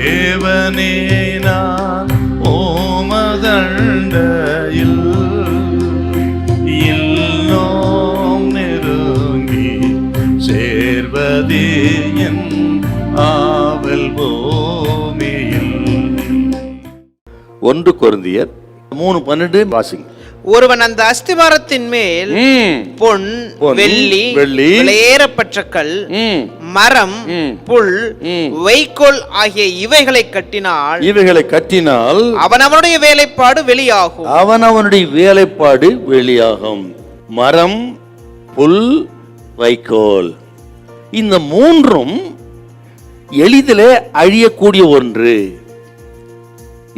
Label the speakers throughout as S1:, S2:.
S1: தேவனே நான் ஓமதண்டையில் இன்னும் நெருங்கி சேர்வதே என் ஆவல் பூமியில்.
S2: 1 கொரிந்தியர் 3:12 வாசிங்க.
S3: ஒருவன் அந்த அஸ்திவாரத்தின் மேல் பொன் வெள்ளி விலையேறப்பட்ட கல் மரம் புல் வைக்கோல் ஆகிய இவைகளை கட்டினால் அவனவனுடைய வேலைப்பாடு வெளியாகும்.
S2: மரம், புல், வைக்கோல், இந்த மூன்றும் எளிதிலே அழியக்கூடிய ஒன்று.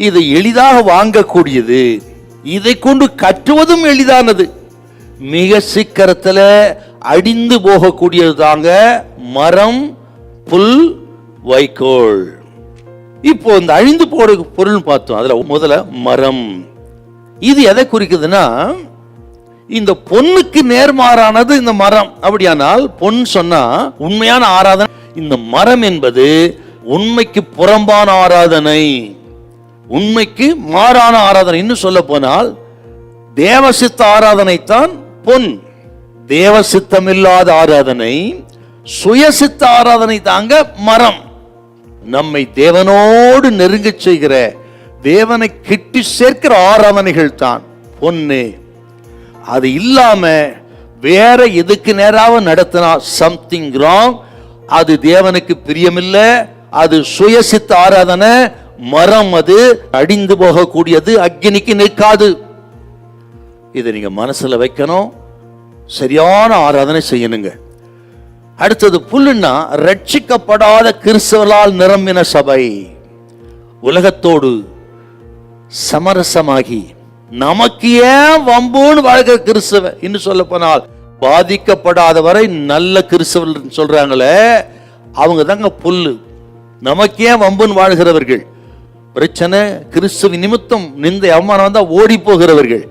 S2: இது எளிதாக வாங்கக்கூடியது. இதை கொண்டு கட்டுவதும் எளிதானது. மிக சீக்கிரத்தில் அடிந்து போகக்கூடியது தாங்க மரம், புல், வைக்கோல். இப்போ இந்த அழிந்து போற பொருள் பார்த்தோம். அதுல முதல்ல மரம். இது எதை குறிக்குதுன்னா, இந்த பொன்னுக்கு நேர்மாறானது இந்த மரம். அப்படியானால் பொன் சொன்னா உண்மையான ஆராதனை. இந்த மரம் என்பது உண்மைக்கு புறம்பான ஆராதனை, உண்மைக்கு மாறான ஆராதனை. இன்னும் சொல்ல போனால் தேவசித்த ஆராதனை தான் பொன். தேவசித்தமில்லாத ஆராதனை, சுயசித்த ஆராதனை தாங்க மரம். நம்மை தேவனோடு நெருங்க செய்கிற, தேவனை கிட்டி சேர்க்கிற ஆராதனைகள் தான் பொன்னு. அது இல்லாம வேற எதுக்கு நேராக நடத்தினா சம்திங் ராங். அது தேவனுக்கு பிரியமில்லை. அது சுயசித்த ஆராதனை. மரம் அது அடிந்து போகக்கூடியது, அக்னிக்கு நிற்காது. இதை நீங்க மனசுல வைக்கணும். சரியான ஆராதனை செய்யணுங்க. அடுத்தது புல்லுன்னா ரட்சிக்கப்படாத கிறிஸ்தவர்களால் நிரம்பின சபை. உலகத்தோடு சமரசமாகி நமக்கு ஏன் வம்புன்னு வாழ்கிற கிறிஸ்தவ. இன்னும் சொல்ல போனால் பாதிக்கப்படாத வரை நல்ல கிறிஸ்தவர்கள் சொல்றாங்களே, அவங்க தாங்க புல்லு. நமக்கு ஏன் வம்புன்னு வாழ்கிறவர்கள். பிரச்சனை கிறிஸ்துவ நிமித்தம் நிந்த அவமானம் வந்தா ஓடி போகிறவர்கள்,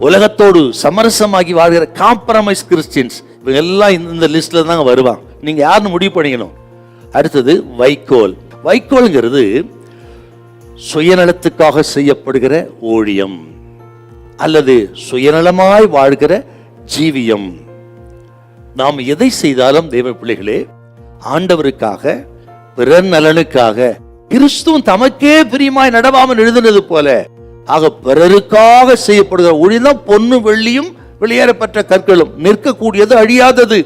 S2: உலகத்தோடு சமரசமாகி வாழ்கிற காம்ப்ரமைஸ் கிறிஸ்டியன்ஸ், இவங்க எல்லாம் இந்த லிஸ்ட்ல தாங்க வருவாங்க. நீங்க யாருன்னு முடிவு பண்ணிக்கணும். அடுத்தது வைக்கோல். வைக்கோல்ங்கிறது சுயநலத்துக்காக செய்யப்படுகிற ஊழியம் அல்லது சுயநலமாய் வாழ்கிற ஜீவியம். நாம் எதை செய்தாலும் தேவ பிள்ளைகளே ஆண்டவருக்காக, பிறர் நலனுக்காக, கிறிஸ்துவும் தமக்கே பிரியமாய் நடவாமல் எழுதினது போல ஆக பிறருக்காக செய்யப்படுகிற ஊழியம் தான் பொன்னு வெள்ளியும் வெளியேறப்பட்ட கற்களும். நிற்கக்கூடியது, அழியாதது.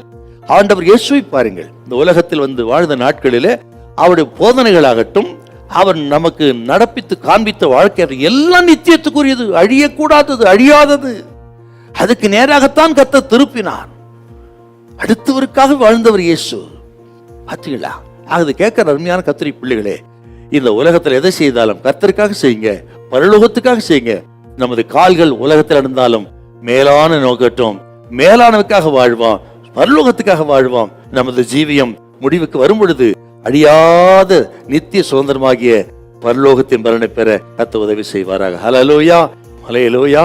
S2: ஆண்டவர் இயேசுவை பாருங்கள். இந்த உலகத்தில் வந்து வாழ்ந்த நாட்களிலே அவருடைய போதனைகளாகட்டும், அவர் நமக்கு நடப்பித்து காண்பித்த வாழ்க்கை எல்லாம் நித்தியத்துக்குரியது, அழியக்கூடாதது, அழியாதது. அதுக்கு நேராகத்தான் கர்த்தர் திருப்பினார். அடுத்தவருக்காக வாழ்ந்தவர் இயேசு. பார்த்தீங்களா? அது கேட்கிற அருமையான கர்த்தருடைய பிள்ளைகளே, இந்த உலகத்தில் எதை செய்தாலும் கர்த்தருக்காக செய்யுங்க, பரலோகத்துக்காக செய்யுங்க. நமது கால்கள் உலகத்தில் நடந்தாலும் மேலான நோக்கட்டும், மேலானவுக்காக வாழ்வோம், பரலோகத்துக்காக வாழ்வோம். நமது ஜீவியம் முடிவுக்கு வரும் பொழுது அழியாத நித்திய சுதந்திரமாகிய பரலோகத்தின் பலனை பெற கர்த்தர் உதவி செய்வாராக. ஹல்லேலூயா, ஹல்லேலூயா.